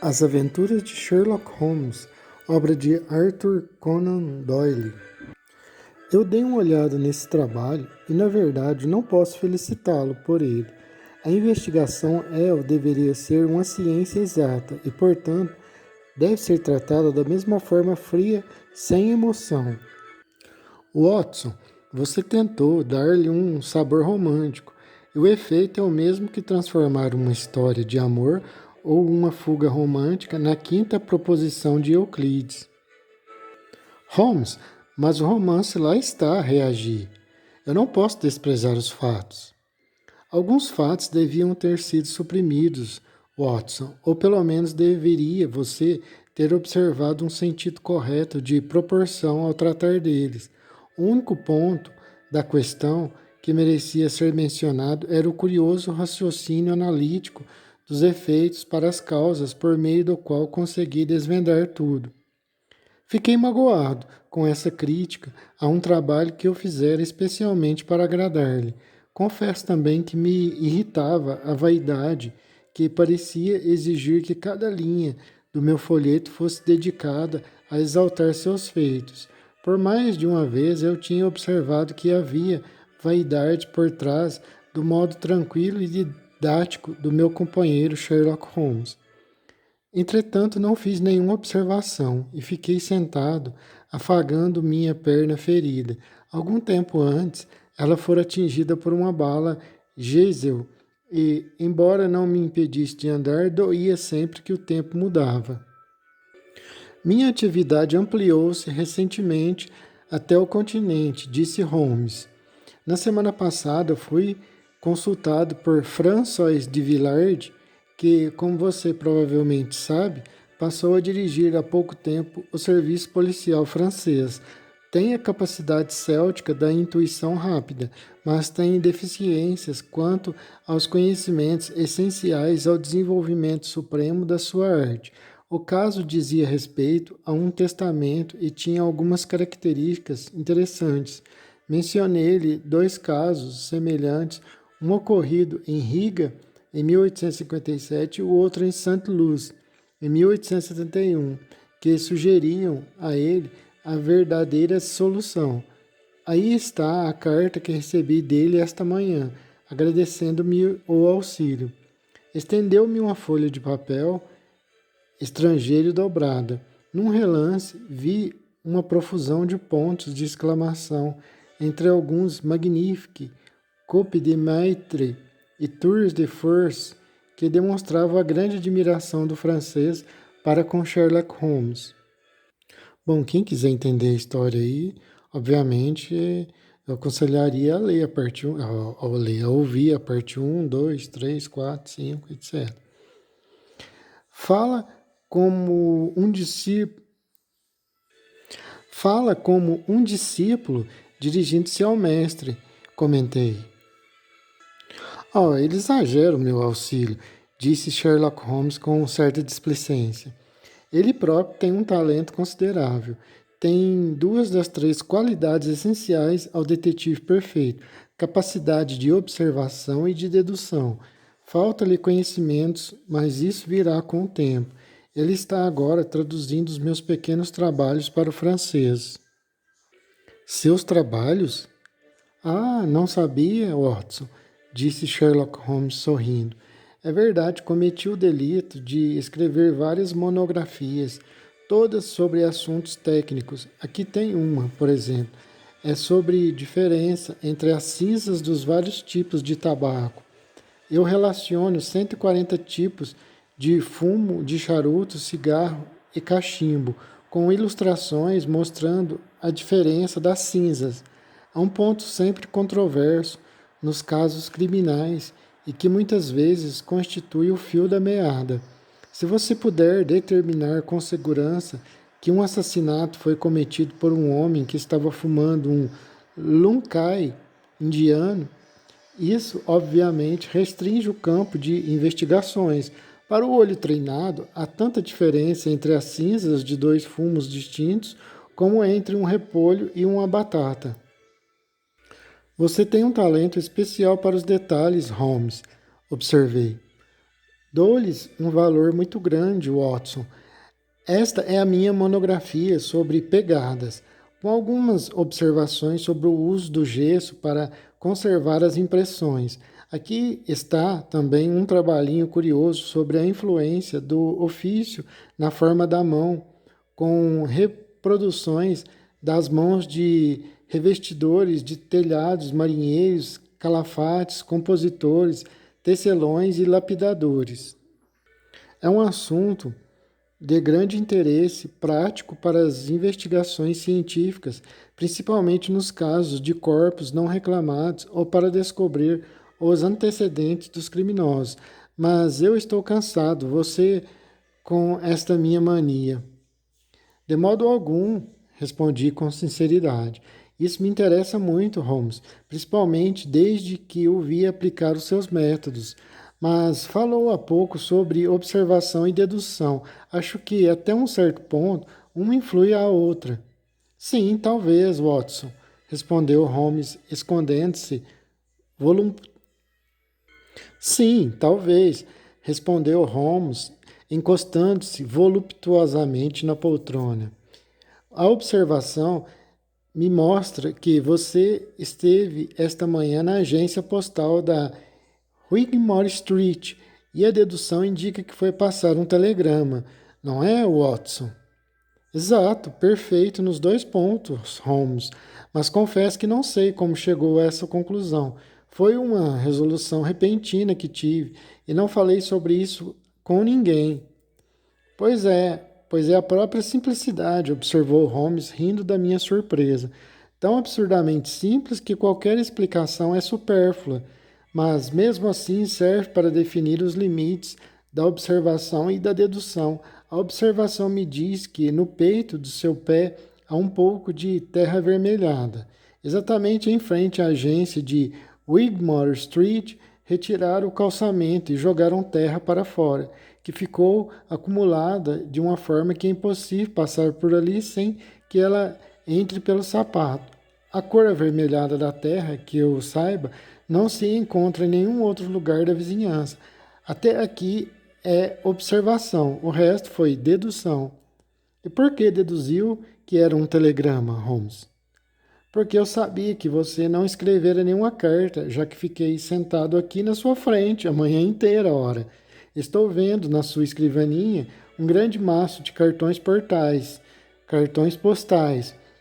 As Aventuras de Sherlock Holmes, obra de Arthur Conan Doyle. Eu dei uma olhada nesse trabalho e, na verdade, não posso felicitá-lo por ele. A investigação é ou deveria ser uma ciência exata e, portanto, deve ser tratada da mesma forma fria, sem emoção. Watson, você tentou dar-lhe um sabor romântico, e o efeito é o mesmo que transformar uma história de amor ou uma fuga romântica na quinta proposição de Euclides. Holmes, mas o romance lá está, reagi. Eu não posso desprezar os fatos. Alguns fatos deviam ter sido suprimidos, Watson, ou pelo menos deveria você ter observado um sentido correto de proporção ao tratar deles. O único ponto da questão que merecia ser mencionado era o curioso raciocínio analítico dos efeitos para as causas por meio do qual consegui desvendar tudo. Fiquei magoado com essa crítica a um trabalho que eu fizera especialmente para agradar-lhe. Confesso também que me irritava a vaidade que parecia exigir que cada linha do meu folheto fosse dedicada a exaltar seus feitos. Por mais de uma vez eu tinha observado que havia vaidade por trás do modo tranquilo e didático do meu companheiro Sherlock Holmes. Entretanto, não fiz nenhuma observação e fiquei sentado, afagando minha perna ferida. Algum tempo antes, ela fora atingida por uma bala Geisel e, embora não me impedisse de andar, doía sempre que o tempo mudava. Minha atividade ampliou-se recentemente até o continente, disse Holmes. Na semana passada fui consultado por François de Villard, que, como você provavelmente sabe, passou a dirigir há pouco tempo o serviço policial francês. Tem a capacidade céltica da intuição rápida, mas tem deficiências quanto aos conhecimentos essenciais ao desenvolvimento supremo da sua arte. O caso dizia respeito a um testamento e tinha algumas características interessantes. Mencionei-lhe dois casos semelhantes, um ocorrido em Riga, em 1857, e o outro em St. Louis, em 1871, que sugeriam a ele a verdadeira solução. Aí está a carta que recebi dele esta manhã, agradecendo-me o auxílio. Estendeu-me uma folha de papel estrangeiro dobrada. Num relance, vi uma profusão de pontos de exclamação, entre alguns Magnifique, Coupe de Maître e Tours de Force, que demonstravam a grande admiração do francês para com Sherlock Holmes. Bom, quem quiser entender a história aí, obviamente, eu aconselharia a ler a parte 1, a ouvir a parte 1, 2, 3, 4, 5, etc. Como um discípulo, Fala como um discípulo dirigindo-se ao mestre, comentei. Ele exagera o meu auxílio, disse Sherlock Holmes com certa displicência. Ele próprio tem um talento considerável. Tem duas das três qualidades essenciais ao detetive perfeito: capacidade de observação e de dedução. Falta-lhe conhecimentos, mas isso virá com o tempo. Ele está agora traduzindo os meus pequenos trabalhos para o francês. Seus trabalhos? Ah, não sabia, Watson, disse Sherlock Holmes sorrindo. É verdade, cometi o delito de escrever várias monografias, todas sobre assuntos técnicos. Aqui tem uma, por exemplo. É sobre diferença entre as cinzas dos vários tipos de tabaco. Eu relaciono 140 tipos de fumo de charuto, cigarro e cachimbo, com ilustrações mostrando a diferença das cinzas. Há um ponto sempre controverso nos casos criminais e que muitas vezes constitui o fio da meada. Se você puder determinar com segurança que um assassinato foi cometido por um homem que estava fumando um lunkai indiano, isso, obviamente, restringe o campo de investigações. Para o olho treinado, há tanta diferença entre as cinzas de dois fumos distintos como entre um repolho e uma batata. Você tem um talento especial para os detalhes, Holmes, observei. Dou-lhes um valor muito grande, Watson. Esta é a minha monografia sobre pegadas, com algumas observações sobre o uso do gesso para conservar as impressões. Aqui está também um trabalhinho curioso sobre a influência do ofício na forma da mão, com reproduções das mãos de revestidores de telhados, marinheiros, calafates, compositores, tecelões e lapidadores. É um assunto de grande interesse prático para as investigações científicas, principalmente nos casos de corpos não reclamados ou para descobrir os antecedentes dos criminosos. Mas eu estou cansado, você com esta minha mania. De modo algum, respondi com sinceridade. Isso me interessa muito, Holmes, principalmente desde que o vi aplicar os seus métodos. Mas falou há pouco sobre observação e dedução. Acho que, até um certo ponto, uma influi à outra. Sim, talvez, Watson, respondeu Holmes, escondendo-se. Volum... Sim, talvez, respondeu Holmes, encostando-se voluptuosamente na poltrona. A observação me mostra que você esteve esta manhã na agência postal da Wigmore Street e a dedução indica que foi passar um telegrama, não é, Watson? Exato, perfeito nos 2 pontos, Holmes, mas confesso que não sei como chegou a essa conclusão. Foi uma resolução repentina que tive e não falei sobre isso com ninguém. Pois é a própria simplicidade, observou Holmes, rindo da minha surpresa. Tão absurdamente simples que qualquer explicação é supérflua, mas mesmo assim serve para definir os limites da observação e da dedução. A observação me diz que no peito do seu pé há um pouco de terra avermelhada. Exatamente em frente à agência de Wigmore Street, retiraram o calçamento e jogaram terra para fora, que ficou acumulada de uma forma que é impossível passar por ali sem que ela entre pelo sapato. A cor avermelhada da terra, que eu saiba, não se encontra em nenhum outro lugar da vizinhança. Até aqui é observação, o resto foi dedução. E por que deduziu que era um telegrama, Holmes? Porque eu sabia que você não escrevera nenhuma carta, já que fiquei sentado aqui na sua frente a manhã inteira, ora. Estou vendo na sua escrivaninha um grande maço de cartões postais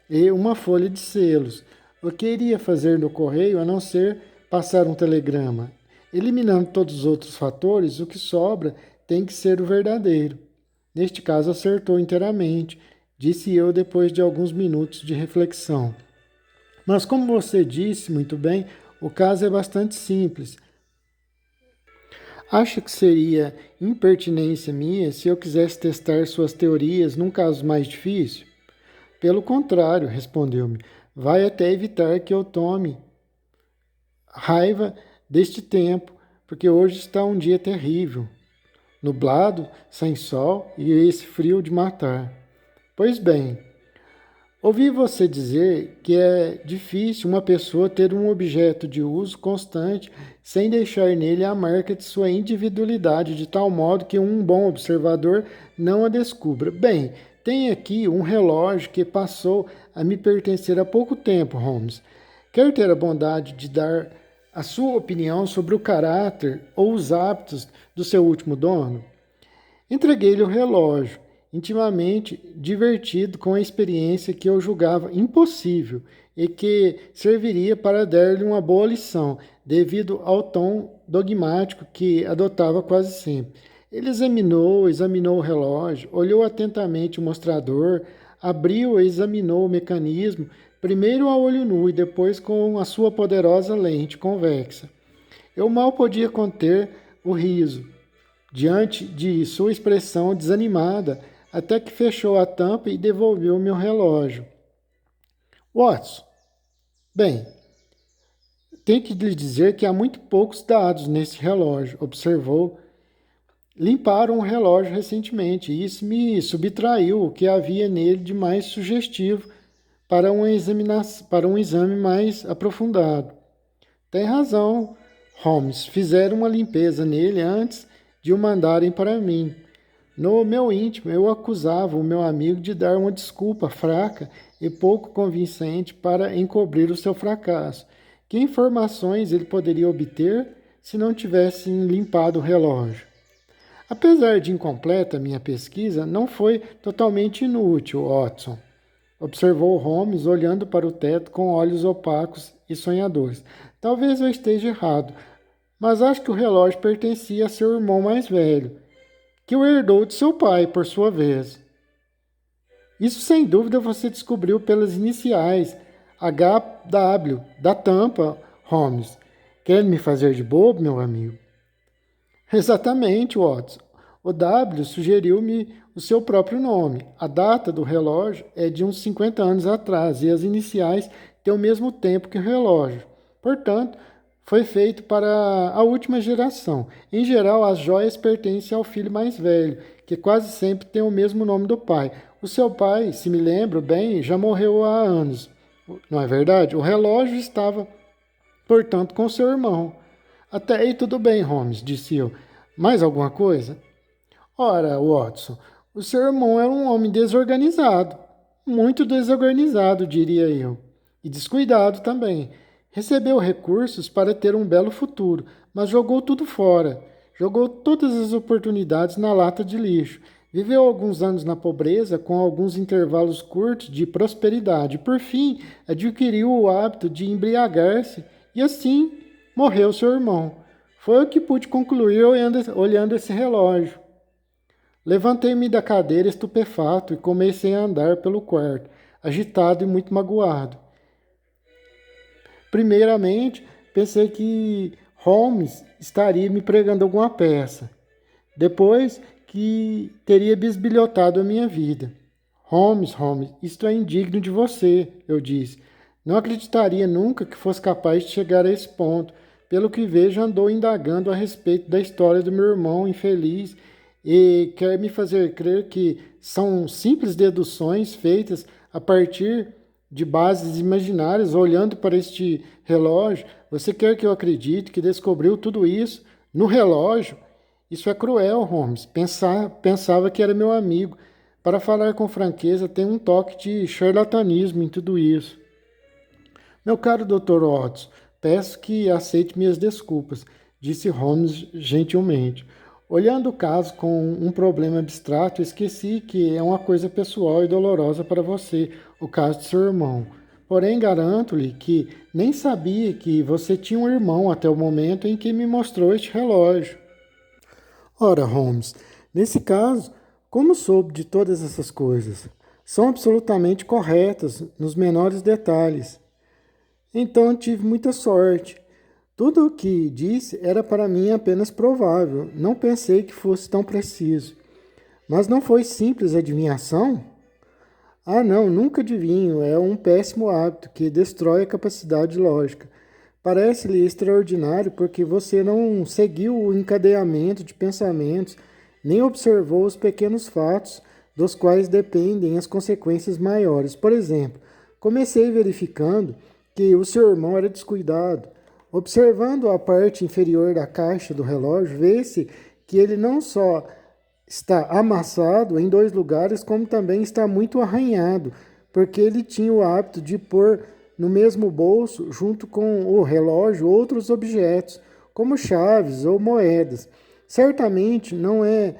e uma folha de selos. O que iria fazer no correio a não ser passar um telegrama? Eliminando todos os outros fatores, o que sobra tem que ser o verdadeiro. Neste caso, acertou inteiramente, disse eu depois de alguns minutos de reflexão. Mas, como você disse muito bem, o caso é bastante simples. Acha que seria impertinência minha se eu quisesse testar suas teorias num caso mais difícil? Pelo contrário, respondeu-me, vai até evitar que eu tome raiva deste tempo, porque hoje está um dia terrível, nublado, sem sol e esse frio de matar. Pois bem, ouvi você dizer que é difícil uma pessoa ter um objeto de uso constante sem deixar nele a marca de sua individualidade, de tal modo que um bom observador não a descubra. Bem, tem aqui um relógio que passou a me pertencer há pouco tempo, Holmes. Quer ter a bondade de dar a sua opinião sobre o caráter ou os hábitos do seu último dono? Entreguei-lhe o relógio, intimamente divertido com a experiência que eu julgava impossível e que serviria para dar-lhe uma boa lição, devido ao tom dogmático que adotava quase sempre. Ele examinou o relógio, olhou atentamente o mostrador, abriu e examinou o mecanismo, primeiro a olho nu e depois com a sua poderosa lente convexa. Eu mal podia conter o riso diante de sua expressão desanimada, até que fechou a tampa e devolveu meu relógio. Watson, bem, tenho que lhe dizer que há muito poucos dados nesse relógio, observou. Limparam o relógio recentemente e isso me subtraiu o que havia nele de mais sugestivo para para um exame mais aprofundado. Tem razão, Holmes. Fizeram uma limpeza nele antes de o mandarem para mim. No meu íntimo, eu acusava o meu amigo de dar uma desculpa fraca e pouco convincente para encobrir o seu fracasso. Que informações ele poderia obter se não tivessem limpado o relógio? Apesar de incompleta, minha pesquisa não foi totalmente inútil, Watson, observou Holmes, olhando para o teto com olhos opacos e sonhadores. Talvez eu esteja errado, mas acho que o relógio pertencia a seu irmão mais velho, que o herdou de seu pai, por sua vez. Isso, sem dúvida, você descobriu pelas iniciais HW da tampa, Holmes. Querendo me fazer de bobo, meu amigo? Exatamente, Watson. O W sugeriu-me o seu próprio nome. A data do relógio é de uns 50 anos atrás e as iniciais têm o mesmo tempo que o relógio. Portanto, foi feito para a última geração. Em geral, as joias pertencem ao filho mais velho, que quase sempre tem o mesmo nome do pai. O seu pai, se me lembro bem, já morreu há anos. Não é verdade? O relógio estava, portanto, com seu irmão. Até aí tudo bem, Holmes, disse eu. Mais alguma coisa? Ora, Watson, o seu irmão era um homem desorganizado. Muito desorganizado, diria eu. E descuidado também. Recebeu recursos para ter um belo futuro, mas jogou tudo fora. Jogou todas as oportunidades na lata de lixo. Viveu alguns anos na pobreza, com alguns intervalos curtos de prosperidade. Por fim, adquiriu o hábito de embriagar-se e assim morreu seu irmão. Foi o que pude concluir olhando esse relógio. Levantei-me da cadeira estupefato e comecei a andar pelo quarto, agitado e muito magoado. Primeiramente, pensei que Holmes estaria me pregando alguma peça. Depois, que teria bisbilhotado a minha vida. Holmes, isto é indigno de você, eu disse. Não acreditaria nunca que fosse capaz de chegar a esse ponto. Pelo que vejo, andou indagando a respeito da história do meu irmão infeliz e quer me fazer crer que são simples deduções feitas a partir de bases imaginárias, olhando para este relógio. Você quer que eu acredite que descobriu tudo isso no relógio? Isso é cruel, Holmes. Pensava que era meu amigo. Para falar com franqueza, tem um toque de charlatanismo em tudo isso. Meu caro Dr. Watson, peço que aceite minhas desculpas, disse Holmes gentilmente. Olhando o caso com um problema abstrato, esqueci que é uma coisa pessoal e dolorosa para você, o caso de seu irmão. Porém, garanto-lhe que nem sabia que você tinha um irmão até o momento em que me mostrou este relógio. Ora, Holmes, nesse caso, como soube de todas essas coisas? São absolutamente corretas nos menores detalhes. Então tive muita sorte. Tudo o que disse era para mim apenas provável. Não pensei que fosse tão preciso. Mas não foi simples adivinhação? Ah, não, nunca adivinho. É um péssimo hábito que destrói a capacidade lógica. Parece-lhe extraordinário porque você não seguiu o encadeamento de pensamentos, nem observou os pequenos fatos dos quais dependem as consequências maiores. Por exemplo, comecei verificando que o seu irmão era descuidado. Observando a parte inferior da caixa do relógio, vê-se que ele não só está amassado em dois lugares, como também está muito arranhado, porque ele tinha o hábito de pôr no mesmo bolso, junto com o relógio, outros objetos, como chaves ou moedas. Certamente não é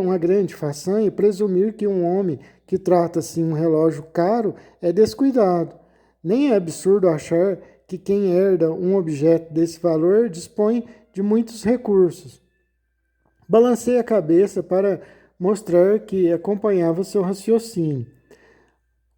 uma grande façanha presumir que um homem que trata-se um relógio caro é descuidado. Nem é absurdo achar que quem herda um objeto desse valor dispõe de muitos recursos. Balancei a cabeça para mostrar que acompanhava seu raciocínio.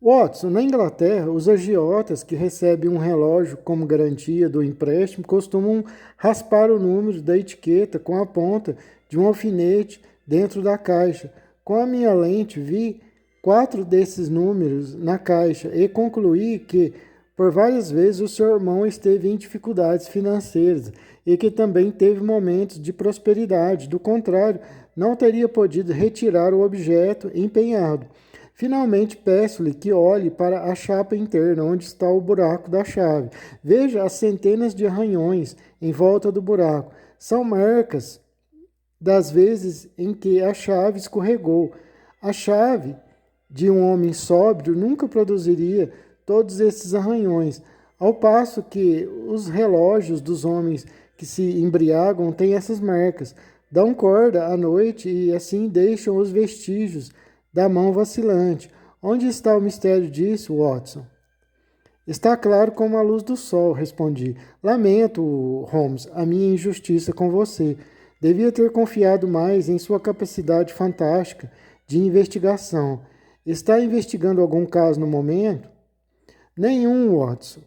Watson, na Inglaterra, os agiotas que recebem um relógio como garantia do empréstimo costumam raspar o número da etiqueta com a ponta de um alfinete dentro da caixa. Com a minha lente, vi 4 desses números na caixa e concluí que, por várias vezes, o seu irmão esteve em dificuldades financeiras e que também teve momentos de prosperidade. Do contrário, não teria podido retirar o objeto empenhado. Finalmente, peço-lhe que olhe para a chapa interna, onde está o buraco da chave. Veja as centenas de arranhões em volta do buraco. São marcas das vezes em que a chave escorregou. A chave de um homem sóbrio nunca produziria todos esses arranhões, ao passo que os relógios dos homens que se embriagam têm essas marcas. Dão corda à noite e assim deixam os vestígios da mão vacilante. Onde está o mistério disso, Watson? Está claro como a luz do sol, respondi. Lamento, Holmes, a minha injustiça com você. Devia ter confiado mais em sua capacidade fantástica de investigação. Está investigando algum caso no momento? Nenhum, Watson.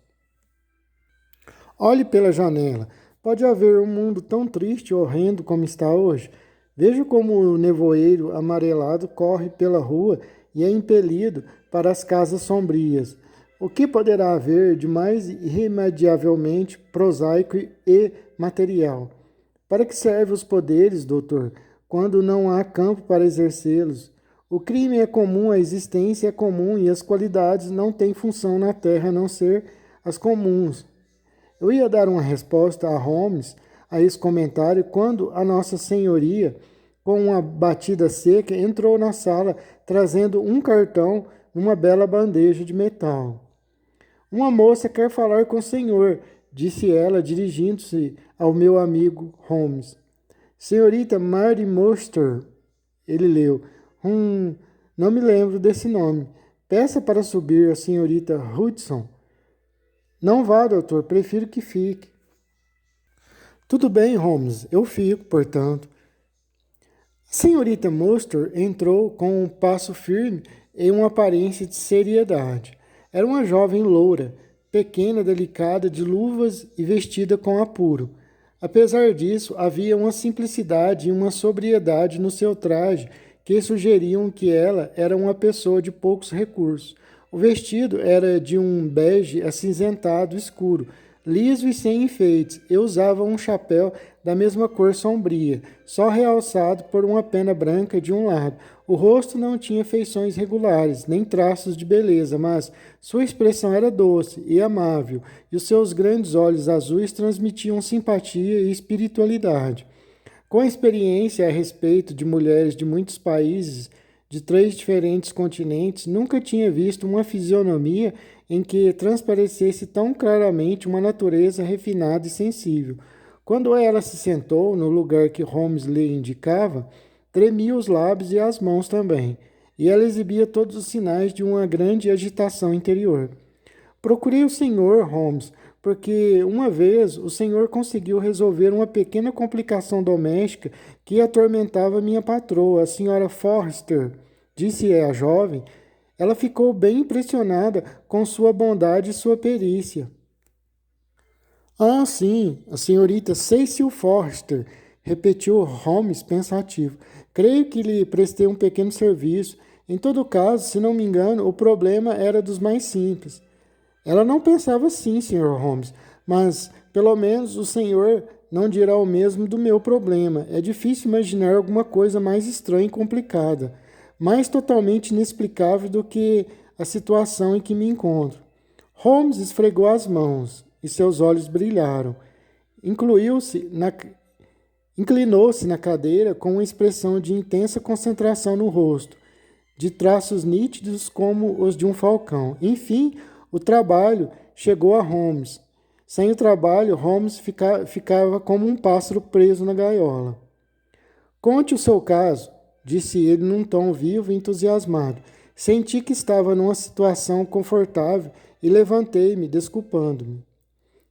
Olhe pela janela. Pode haver um mundo tão triste e horrendo como está hoje? Veja como o nevoeiro amarelado corre pela rua e é impelido para as casas sombrias. O que poderá haver de mais irremediavelmente prosaico e material? Para que servem os poderes, doutor, quando não há campo para exercê-los? O crime é comum, a existência é comum e as qualidades não têm função na terra a não ser as comuns. Eu ia dar uma resposta a Holmes a esse comentário quando a Nossa Senhoria, com uma batida seca, entrou na sala trazendo um cartão numa bela bandeja de metal. Uma moça quer falar com o senhor, disse ela, dirigindo-se ao meu amigo Holmes. Senhorita Mary Moster, ele leu. Não me lembro desse nome. Peça para subir a senhorita Hudson. Não vá, doutor, prefiro que fique. Tudo bem, Holmes, eu fico, portanto. A senhorita Moster entrou com um passo firme e uma aparência de seriedade. Era uma jovem loura, pequena, delicada, de luvas e vestida com apuro. Apesar disso, havia uma simplicidade e uma sobriedade no seu traje que sugeriam que ela era uma pessoa de poucos recursos. O vestido era de um bege acinzentado escuro, liso e sem enfeites, e usava um chapéu da mesma cor sombria, só realçado por uma pena branca de um lado. O rosto não tinha feições regulares, nem traços de beleza, mas sua expressão era doce e amável, e os seus grandes olhos azuis transmitiam simpatia e espiritualidade. Com a experiência a respeito de mulheres de muitos países, de 3 diferentes continentes, nunca tinha visto uma fisionomia em que transparecesse tão claramente uma natureza refinada e sensível. Quando ela se sentou no lugar que Holmes lhe indicava, tremia os lábios e as mãos também, e ela exibia todos os sinais de uma grande agitação interior. Procurei o senhor, Holmes, porque uma vez o senhor conseguiu resolver uma pequena complicação doméstica que atormentava minha patroa, a senhora Forrester, disse a jovem. Ela ficou bem impressionada com sua bondade e sua perícia. Ah, sim, a senhorita Cecil Forrester, repetiu Holmes pensativo. Creio que lhe prestei um pequeno serviço. Em todo caso, se não me engano, o problema era dos mais simples. Ela não pensava assim, Sr. Holmes, mas pelo menos o senhor não dirá o mesmo do meu problema. É difícil imaginar alguma coisa mais estranha e complicada, mais totalmente inexplicável do que a situação em que me encontro. Holmes esfregou as mãos e seus olhos brilharam. Inclinou-se na cadeira com uma expressão de intensa concentração no rosto, de traços nítidos como os de um falcão. Enfim, o trabalho chegou a Holmes. Sem o trabalho, Holmes ficava como um pássaro preso na gaiola. Conte o seu caso, disse ele num tom vivo e entusiasmado. Senti que estava numa situação confortável e levantei-me, desculpando-me.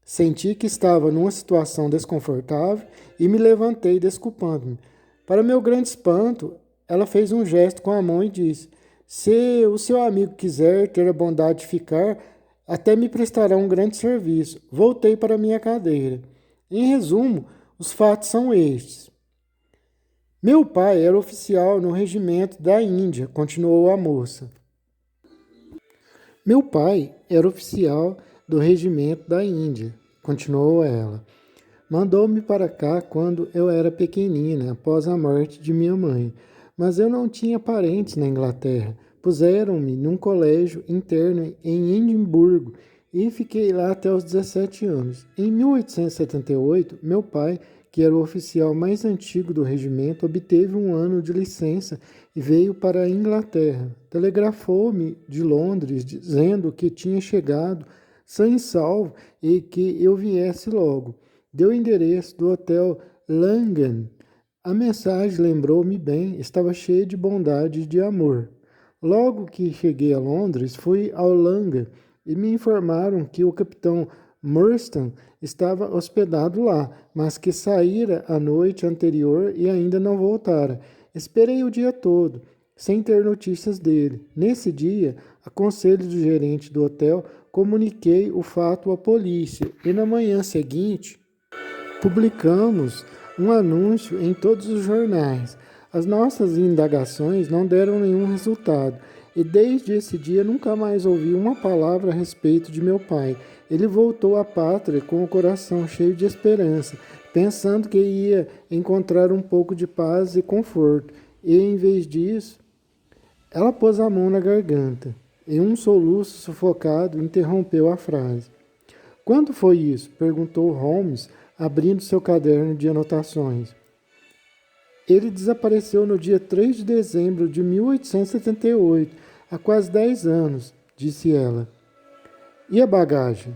Senti que estava numa situação desconfortável e me levantei, desculpando-me. Para meu grande espanto, ela fez um gesto com a mão e disse: Se o seu amigo quiser ter a bondade de ficar, até me prestará um grande serviço. Voltei para minha cadeira. Em resumo, os fatos são estes. Meu pai era oficial no regimento da Índia, continuou a moça. Meu pai era oficial do regimento da Índia, continuou ela. Mandou-me para cá quando eu era pequenina, após a morte de minha mãe. Mas eu não tinha parentes na Inglaterra. Puseram-me num colégio interno em Edimburgo e fiquei lá até os 17 anos. Em 1878, meu pai, que era o oficial mais antigo do regimento, obteve um ano de licença e veio para a Inglaterra. Telegrafou-me de Londres, dizendo que tinha chegado sã e salvo e que eu viesse logo. Deu o endereço do Hotel Langham. A mensagem lembrou-me bem, estava cheia de bondade e de amor. Logo que cheguei a Londres, fui ao Langham e me informaram que o capitão Murston estava hospedado lá, mas que saíra a noite anterior e ainda não voltara. Esperei o dia todo, sem ter notícias dele. Nesse dia, a conselho do gerente do hotel, comuniquei o fato à polícia e na manhã seguinte publicamos um anúncio em todos os jornais. As nossas indagações não deram nenhum resultado, e desde esse dia nunca mais ouvi uma palavra a respeito de meu pai. Ele voltou à pátria com o coração cheio de esperança, pensando que ia encontrar um pouco de paz e conforto, e em vez disso, ela pôs a mão na garganta. E um soluço sufocado interrompeu a frase. Quando foi isso? Perguntou Holmes, abrindo seu caderno de anotações. Ele desapareceu no dia 3 de dezembro de 1878, há quase 10 anos, disse ela. E a bagagem?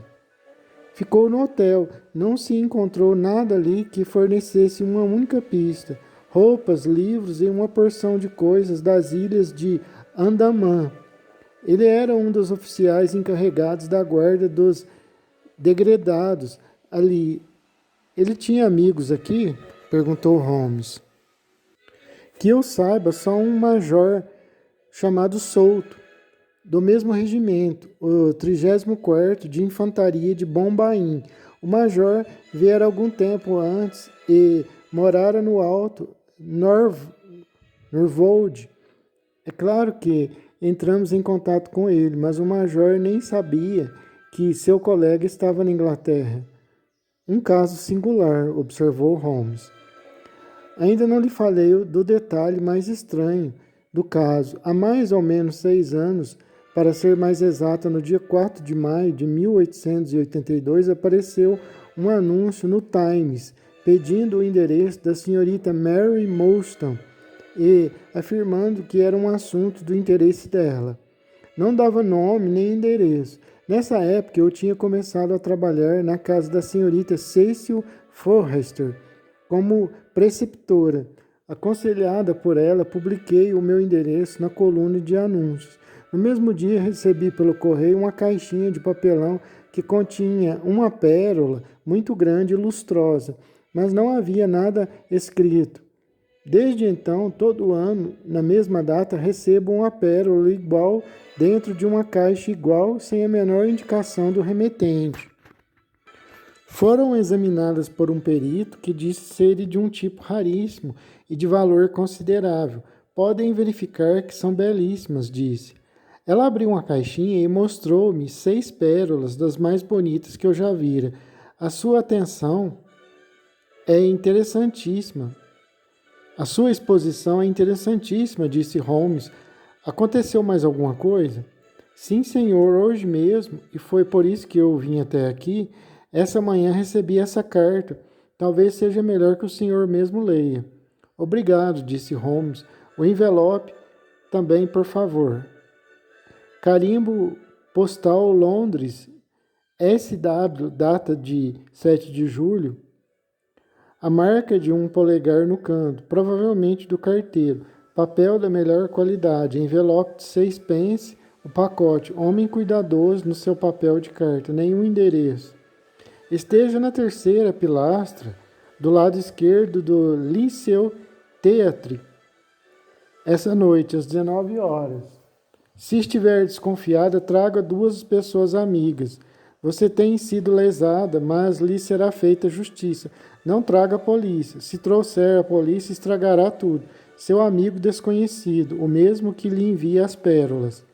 Ficou no hotel. Não se encontrou nada ali que fornecesse uma única pista. Roupas, livros e uma porção de coisas das ilhas de Andamã. Ele era um dos oficiais encarregados da guarda dos degredados ali. Ele tinha amigos aqui? Perguntou Holmes. Que eu saiba, só um major chamado Souto, do mesmo regimento, o 34º de Infantaria de Bombaim. O major viera algum tempo antes e morara no Alto Norwood. É claro que entramos em contato com ele, mas o major nem sabia que seu colega estava na Inglaterra. Um caso singular, observou Holmes. Ainda não lhe falei do detalhe mais estranho do caso. Há mais ou menos 6 anos, para ser mais exata, no dia 4 de maio de 1882, apareceu um anúncio no Times pedindo o endereço da senhorita Mary Moulton e afirmando que era um assunto do interesse dela. Não dava nome nem endereço. Nessa época eu tinha começado a trabalhar na casa da senhorita Cecil Forrester como preceptora. Aconselhada por ela, publiquei o meu endereço na coluna de anúncios. No mesmo dia recebi pelo correio uma caixinha de papelão que continha uma pérola muito grande e lustrosa, mas não havia nada escrito. Desde então, todo ano, na mesma data, recebo uma pérola igual dentro de uma caixa igual, sem a menor indicação do remetente. Foram examinadas por um perito que disse serem de um tipo raríssimo e de valor considerável. Podem verificar que são belíssimas, disse. Ela abriu uma caixinha e mostrou-me 6 pérolas das mais bonitas que eu já vira. A sua atenção é interessantíssima. A sua exposição é interessantíssima, disse Holmes. Aconteceu mais alguma coisa? Sim, senhor, hoje mesmo, e foi por isso que eu vim até aqui. Essa manhã recebi essa carta. Talvez seja melhor que o senhor mesmo leia. Obrigado, disse Holmes. O envelope também, por favor. Carimbo postal Londres, SW, data de 7 de julho. A marca de um polegar no canto, provavelmente do carteiro. Papel da melhor qualidade, envelope de 6 pence, o pacote. Homem cuidadoso no seu papel de carta, nenhum endereço. Esteja na terceira pilastra, do lado esquerdo do Liceu Theatre, essa noite, às 19 horas. Se estiver desconfiada, traga 2 pessoas amigas. Você tem sido lesada, mas lhe será feita justiça. Não traga a polícia. Se trouxer a polícia, estragará tudo. Seu amigo desconhecido, o mesmo que lhe envia as pérolas.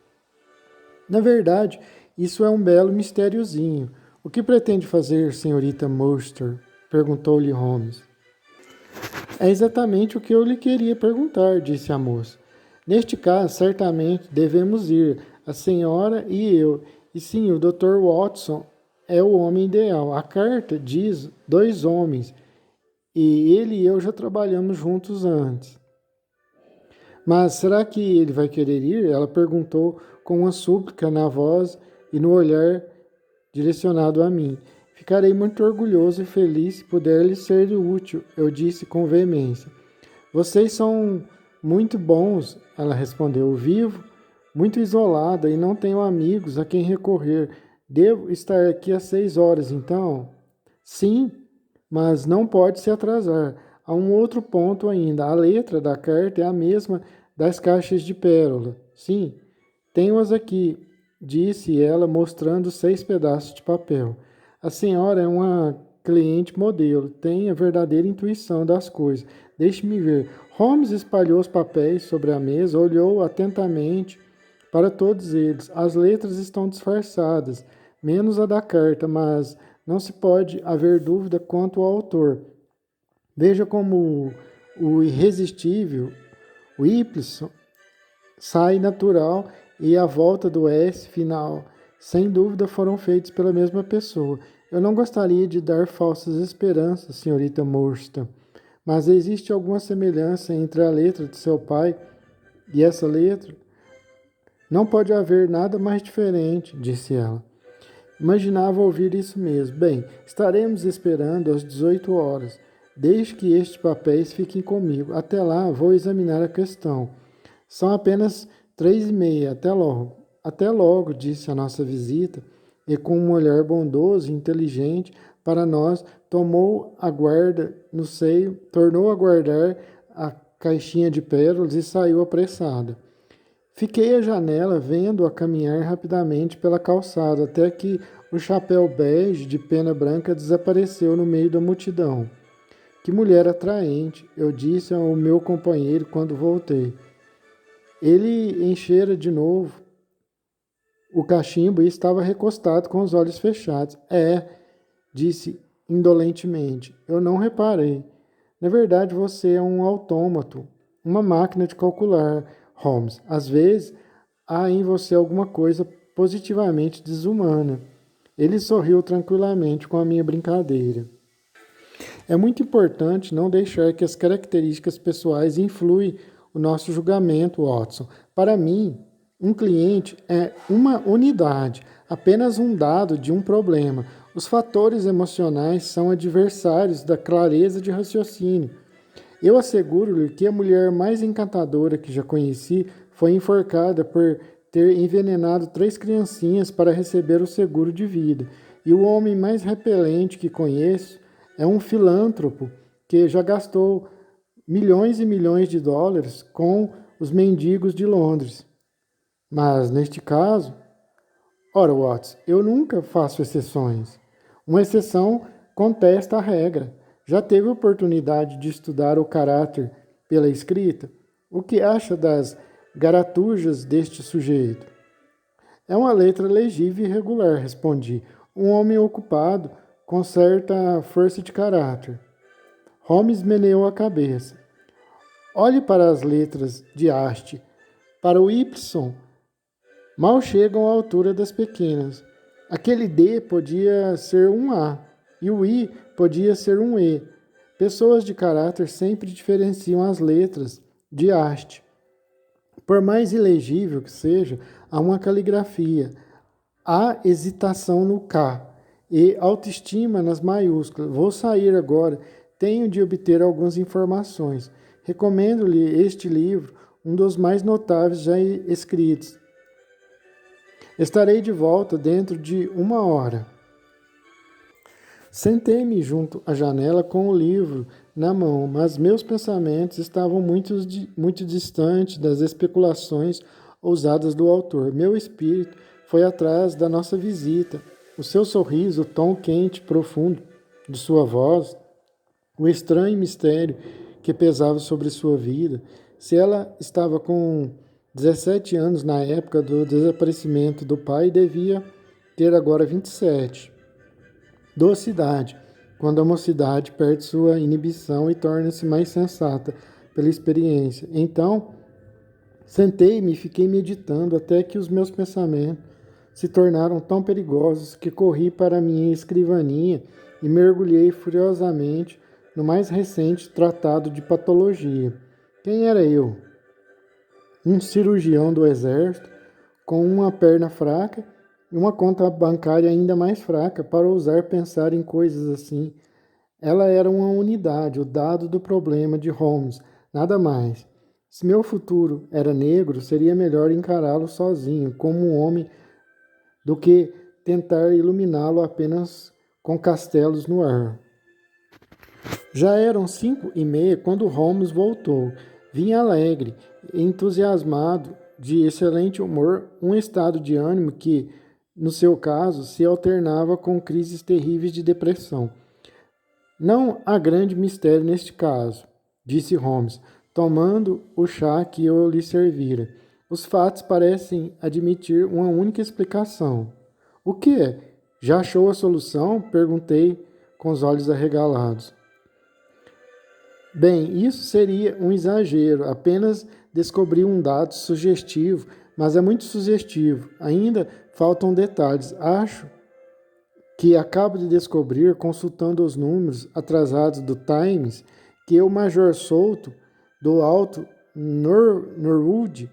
Na verdade, isso é um belo mistériozinho. O que pretende fazer, senhorita Murster? Perguntou-lhe Holmes. É exatamente o que eu lhe queria perguntar, disse a moça. Neste caso, certamente devemos ir, a senhora e eu. E sim, o Dr. Watson é o homem ideal. A carta diz 2 homens, e ele e eu já trabalhamos juntos antes. Mas será que ele vai querer ir? Ela perguntou com uma súplica na voz e no olhar direcionado a mim. Ficarei muito orgulhoso e feliz se puder lhe ser útil, eu disse com veemência. Vocês são muito bons, ela respondeu. Vivo muito isolada e não tenho amigos a quem recorrer. Devo estar aqui às 6 horas, então? Sim, mas não pode se atrasar. Há um outro ponto ainda. A letra da carta é a mesma das caixas de pérola. Sim, tenho-as aqui, disse ela, mostrando 6 pedaços de papel. A senhora é uma cliente modelo, tem a verdadeira intuição das coisas. Deixe-me ver. Holmes espalhou os papéis sobre a mesa, olhou atentamente para todos eles. As letras estão disfarçadas, menos a da carta, mas não se pode haver dúvida quanto ao autor. Veja como o irresistível, o Y, sai natural e a volta do S final, sem dúvida, foram feitos pela mesma pessoa. Eu não gostaria de dar falsas esperanças, senhorita Morstan, mas existe alguma semelhança entre a letra de seu pai e essa letra? Não pode haver nada mais diferente, disse ela. Imaginava ouvir isso mesmo. Bem, estaremos esperando às 18 horas. Deixe que estes papéis fiquem comigo. Até lá, vou examinar a questão. São apenas 3h30. Até logo. Até logo, disse a nossa visita, e com um olhar bondoso e inteligente para nós, tomou a guarda no seio, tornou a guardar a caixinha de pérolas e saiu apressada. Fiquei à janela, vendo-a caminhar rapidamente pela calçada, até que o chapéu bege de pena branca desapareceu no meio da multidão. Que mulher atraente, eu disse ao meu companheiro quando voltei. Ele enchera de novo o cachimbo e estava recostado com os olhos fechados. Disse indolentemente, eu não reparei. Na verdade, você é um autômato, uma máquina de calcular, Holmes. Às vezes, há em você alguma coisa positivamente desumana. Ele sorriu tranquilamente com a minha brincadeira. É muito importante não deixar que as características pessoais influem o nosso julgamento, Watson. Para mim, um cliente é uma unidade, apenas um dado de um problema. Os fatores emocionais são adversários da clareza de raciocínio. Eu asseguro-lhe que a mulher mais encantadora que já conheci foi enforcada por ter envenenado 3 criancinhas para receber o seguro de vida. E o homem mais repelente que conheço é um filântropo que já gastou milhões e milhões de dólares com os mendigos de Londres. Mas, neste caso, ora, Watts, eu nunca faço exceções. Uma exceção contesta a regra. Já teve oportunidade de estudar o caráter pela escrita? O que acha das garatujas deste sujeito? É uma letra legível e regular, respondi. Um homem ocupado, com certa força de caráter. Holmes meneou a cabeça. Olhe para as letras de haste. Para o Y, mal chegam à altura das pequenas. Aquele D podia ser um A e o I podia ser um E. Pessoas de caráter sempre diferenciam as letras de haste. Por mais ilegível que seja, há uma caligrafia. Há hesitação no K e autoestima nas maiúsculas. Vou sair agora. Tenho de obter algumas informações. Recomendo-lhe este livro, um dos mais notáveis já escritos. Estarei de volta dentro de 1 hora. Sentei-me junto à janela com o livro na mão, mas meus pensamentos estavam muito distantes das especulações ousadas do autor. Meu espírito foi atrás da nossa visita. O seu sorriso, o tom quente e profundo de sua voz, o estranho mistério que pesava sobre sua vida. Se ela estava com 17 anos na época do desaparecimento do pai, devia ter agora 27. Docidade, quando a mocidade perde sua inibição e torna-se mais sensata pela experiência. Então, sentei-me e fiquei meditando até que os meus pensamentos se tornaram tão perigosos que corri para minha escrivaninha e mergulhei furiosamente no mais recente tratado de patologia. Quem era eu? Um cirurgião do exército com uma perna fraca e uma conta bancária ainda mais fraca para ousar pensar em coisas assim. Ela era uma unidade, o dado do problema de Holmes, nada mais. Se meu futuro era negro, seria melhor encará-lo sozinho, como um homem, do que tentar iluminá-lo apenas com castelos no ar. Já eram 5:30 quando Holmes voltou. Vinha alegre, entusiasmado, de excelente humor, um estado de ânimo que, no seu caso, se alternava com crises terríveis de depressão. Não há grande mistério neste caso, disse Holmes, tomando o chá que eu lhe servira. Os fatos parecem admitir uma única explicação. O que é? Já achou a solução? Perguntei com os olhos arregalados. Bem, isso seria um exagero, apenas descobri um dado sugestivo, mas é muito sugestivo. Ainda faltam detalhes. Acho que acabo de descobrir, consultando os números atrasados do Times, que o Major Souto, do Alto Norwood,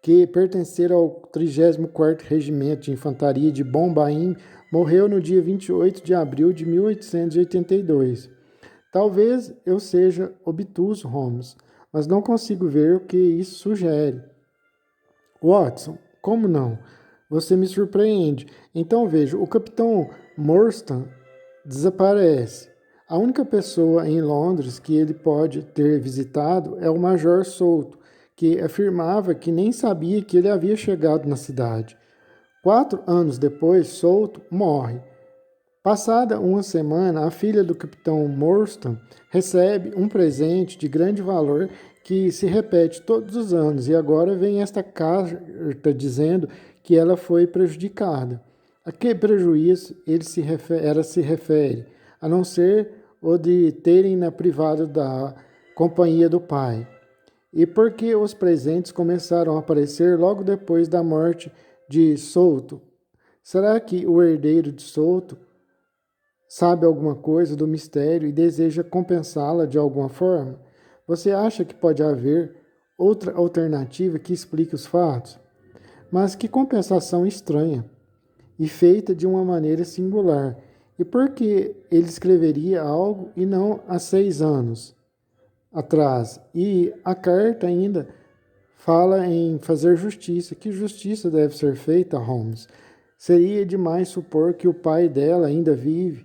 que pertencera ao 34º Regimento de Infantaria de Bombaim, morreu no dia 28 de abril de 1882. Talvez eu seja obtuso, Holmes, mas não consigo ver o que isso sugere. Watson, como não? Você me surpreende. Então veja, o capitão Morstan desaparece. A única pessoa em Londres que ele pode ter visitado é o Major Souto, que afirmava que nem sabia que ele havia chegado na cidade. 4 anos depois, Souto morre. Passada uma semana, a filha do capitão Morstan recebe um presente de grande valor que se repete todos os anos, e agora vem esta carta dizendo que ela foi prejudicada. A que prejuízo ela se refere, a não ser o de terem na privada da companhia do pai? E por que os presentes começaram a aparecer logo depois da morte de Souto? Será que o herdeiro de Souto sabe alguma coisa do mistério e deseja compensá-la de alguma forma? Você acha que pode haver outra alternativa que explique os fatos? Mas que compensação estranha e feita de uma maneira singular. E por que ele escreveria algo e não há 6 anos atrás? E a carta ainda fala em fazer justiça. Que justiça deve ser feita, Holmes? Seria demais supor que o pai dela ainda vive.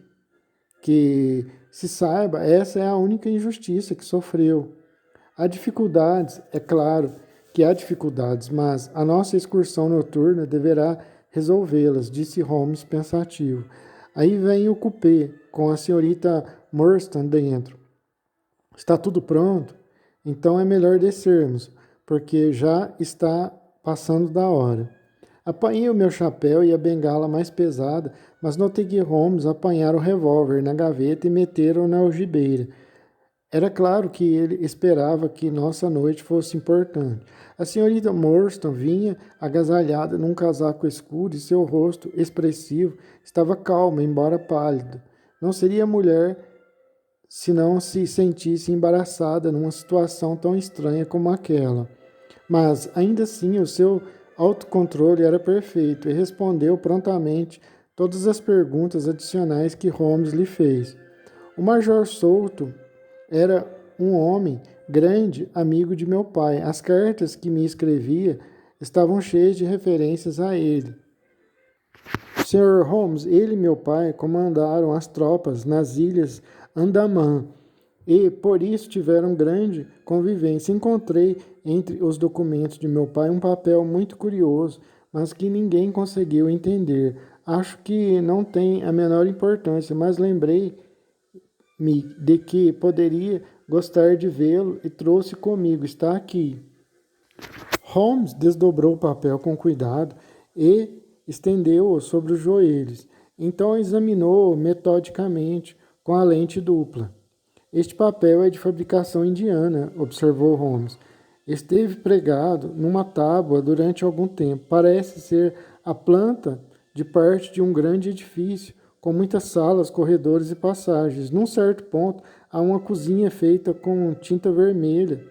Que, se saiba, essa é a única injustiça que sofreu. Há dificuldades, é claro que há dificuldades, mas a nossa excursão noturna deverá resolvê-las, disse Holmes pensativo. Aí vem o cupê, com a senhorita Morstan dentro. Está tudo pronto? Então é melhor descermos, porque já está passando da hora. Apanhei o meu chapéu e a bengala mais pesada, mas notei que Holmes apanhara o revólver na gaveta e meteram na algibeira. Era claro que ele esperava que nossa noite fosse importante. A senhorita Morstan vinha agasalhada num casaco escuro e seu rosto expressivo estava calmo, embora pálido. Não seria mulher se não se sentisse embaraçada numa situação tão estranha como aquela. Mas, ainda assim, o seu autocontrole era perfeito e respondeu prontamente todas as perguntas adicionais que Holmes lhe fez. O Major Souto era um homem grande, amigo de meu pai. As cartas que me escrevia estavam cheias de referências a ele. Sr. Holmes, ele e meu pai comandaram as tropas nas ilhas Andamã e, por isso, tiveram grande convivência. Encontrei entre os documentos de meu pai um papel muito curioso, mas que ninguém conseguiu entender. Acho que não tem a menor importância, mas lembrei-me de que poderia gostar de vê-lo e trouxe comigo. Está aqui. Holmes desdobrou o papel com cuidado e estendeu-o sobre os joelhos. Então examinou-o metodicamente com a lente dupla. Este papel é de fabricação indiana, observou Holmes. Esteve pregado numa tábua durante algum tempo. Parece ser a planta de parte de um grande edifício, com muitas salas, corredores e passagens. Num certo ponto, há uma cozinha feita com tinta vermelha.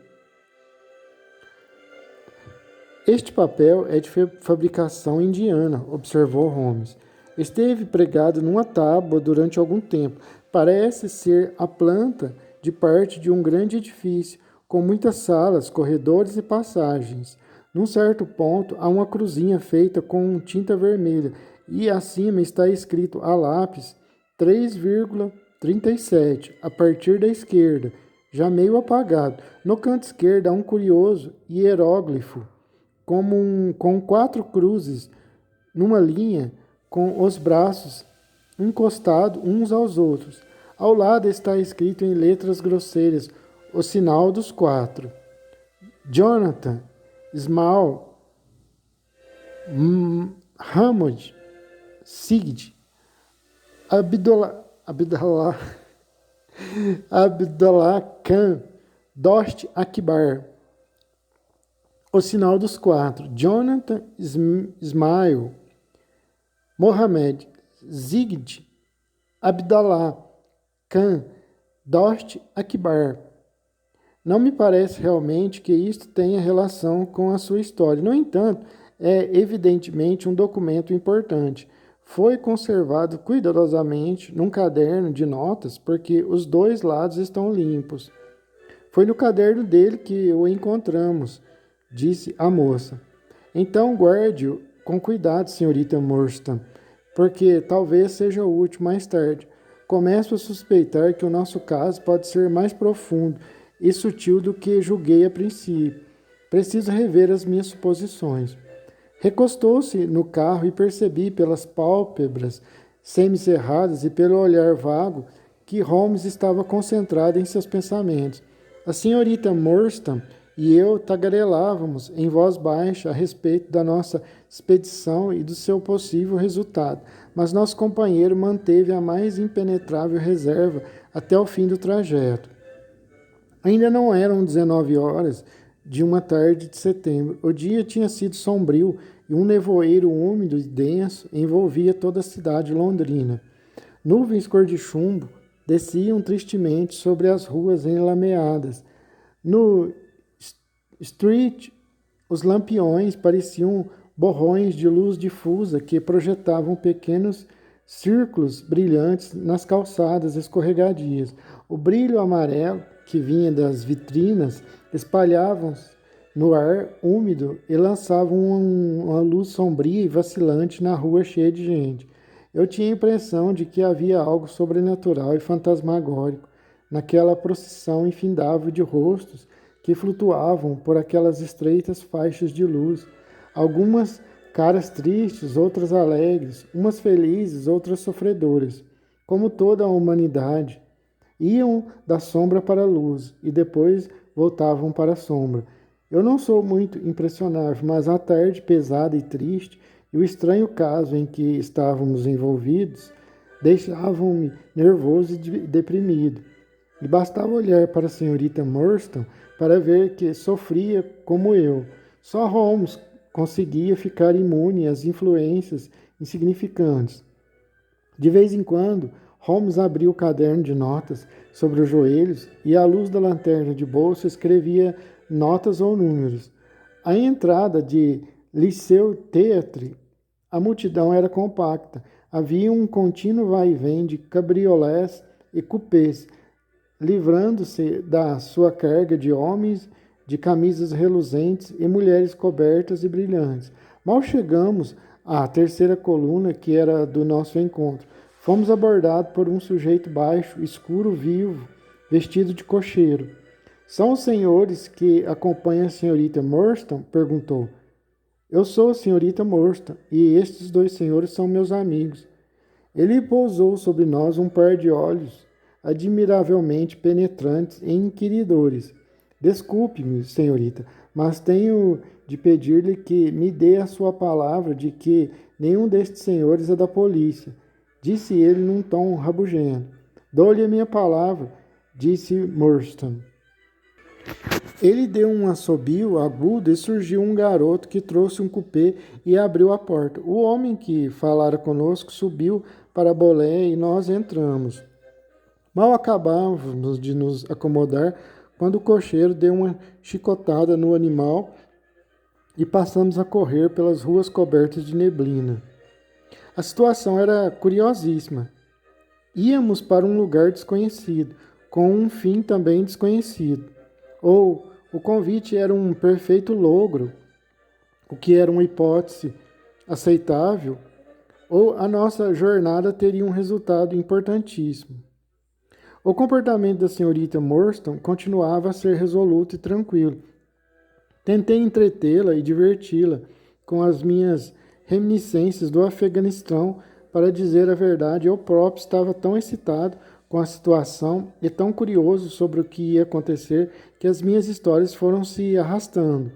Este papel é de fabricação indiana, observou Holmes. Esteve pregado numa tábua durante algum tempo. Parece ser a planta de parte de um grande edifício, com muitas salas, corredores e passagens. Num certo ponto, há uma cruzinha feita com tinta vermelha e acima está escrito a lápis 3,37, a partir da esquerda, já meio apagado. No canto esquerdo há um curioso hieróglifo com 4 cruzes numa linha, com os braços encostados uns aos outros. Ao lado está escrito em letras grosseiras o sinal dos 4. Jonathan, Small, Hamad, Sigd, Abdallah Khan, Dost Akbar. O sinal dos 4. Jonathan, Ismail, Mohamed, Sigd, Abdallah Khan, Dost Akbar. Não me parece realmente que isto tenha relação com a sua história. No entanto, é evidentemente um documento importante. Foi conservado cuidadosamente num caderno de notas porque os 2 lados estão limpos. Foi no caderno dele que o encontramos, disse a moça. Então guarde-o com cuidado, senhorita Morstan, porque talvez seja útil mais tarde. Começo a suspeitar que o nosso caso pode ser mais profundo e sutil do que julguei a princípio. Preciso rever as minhas suposições. Recostou-se no carro e percebi pelas pálpebras semicerradas e pelo olhar vago que Holmes estava concentrado em seus pensamentos. A senhorita Morstan e eu tagarelávamos em voz baixa a respeito da nossa expedição e do seu possível resultado, mas nosso companheiro manteve a mais impenetrável reserva até o fim do trajeto. Ainda não eram 19 horas de uma tarde de setembro. O dia tinha sido sombrio e um nevoeiro úmido e denso envolvia toda a cidade londrina. Nuvens cor de chumbo desciam tristemente sobre as ruas enlameadas. No Street, os lampiões pareciam borrões de luz difusa que projetavam pequenos círculos brilhantes nas calçadas escorregadias. O brilho amarelo que vinha das vitrinas espalhava-se no ar úmido e lançava uma luz sombria e vacilante na rua cheia de gente. Eu tinha a impressão de que havia algo sobrenatural e fantasmagórico naquela procissão infindável de rostos que flutuavam por aquelas estreitas faixas de luz, algumas caras tristes, outras alegres, umas felizes, outras sofredoras, como toda a humanidade. Iam da sombra para a luz e depois voltavam para a sombra. Eu não sou muito impressionável, mas a tarde pesada e triste e o estranho caso em que estávamos envolvidos deixavam-me nervoso e deprimido. E bastava olhar para a senhorita Morstan para ver que sofria como eu. Só Holmes conseguia ficar imune às influências insignificantes. De vez em quando, Holmes abria o caderno de notas sobre os joelhos e, à luz da lanterna de bolso, escrevia notas ou números. À entrada de Lyceu Theatre, a multidão era compacta. Havia um contínuo vai-vem de cabriolés e cupês, livrando-se da sua carga de homens de camisas reluzentes e mulheres cobertas e brilhantes. Mal chegamos à terceira coluna, que era do nosso encontro. Fomos abordados por um sujeito baixo, escuro, vivo, vestido de cocheiro. São os senhores que acompanham a senhorita Morstan? Perguntou. Eu sou a senhorita Morstan, e estes 2 senhores são meus amigos. Ele pousou sobre nós um par de olhos admiravelmente penetrantes e inquiridores. Desculpe-me, senhorita, mas tenho de pedir-lhe que me dê a sua palavra de que nenhum destes senhores é da polícia, disse ele num tom rabugento. Dou-lhe a minha palavra, disse Morstan. Ele deu um assobio agudo e surgiu um garoto que trouxe um cupê e abriu a porta. O homem que falara conosco subiu para a bolé e nós entramos. Mal acabávamos de nos acomodar quando o cocheiro deu uma chicotada no animal e passamos a correr pelas ruas cobertas de neblina. A situação era curiosíssima. Íamos para um lugar desconhecido, com um fim também desconhecido. Ou o convite era um perfeito logro, o que era uma hipótese aceitável, ou a nossa jornada teria um resultado importantíssimo. O comportamento da senhorita Morstan continuava a ser resoluto e tranquilo. Tentei entretê-la e diverti-la com as minhas reminiscências do Afeganistão. Para dizer a verdade, eu próprio estava tão excitado com a situação e tão curioso sobre o que ia acontecer que as minhas histórias foram se arrastando.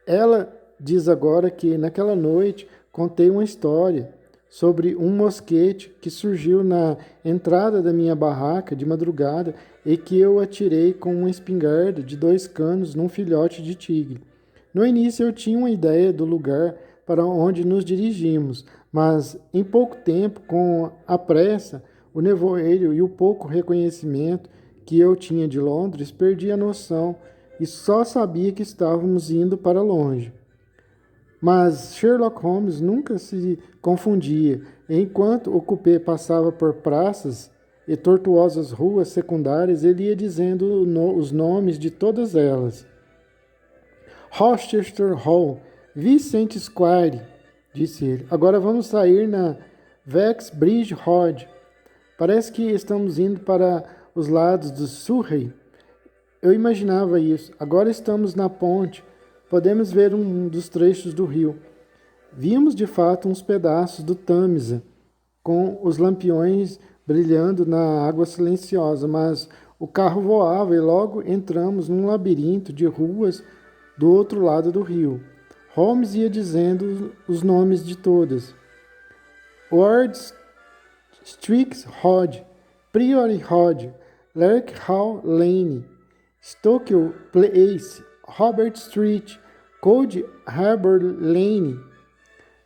Ela diz agora que naquela noite contei uma história sobre um mosquete que surgiu na entrada da minha barraca de madrugada e que eu atirei com uma espingarda de 2 canos num filhote de tigre. No início eu tinha uma ideia do lugar para onde nos dirigimos, mas em pouco tempo, com a pressa, o nevoeiro e o pouco reconhecimento que eu tinha de Londres, perdi a noção e só sabia que estávamos indo para longe. Mas Sherlock Holmes nunca se confundia. Enquanto o cupê passava por praças e tortuosas ruas secundárias, ele ia dizendo os nomes de todas elas. Rochester Hall, Vicent Square, disse ele. Agora vamos sair na Vexbridge Road. Parece que estamos indo para os lados do Surrey. Eu imaginava isso. Agora estamos na ponte. Podemos ver um dos trechos do rio. Vimos de fato uns pedaços do Tâmisa, com os lampiões brilhando na água silenciosa, mas o carro voava e logo entramos num labirinto de ruas do outro lado do rio. Holmes ia dizendo os nomes de todas. Ward Street Road, Priory Road, Lark Hall Lane, Stockwell Place, Robert Street, Cold Harbor Lane.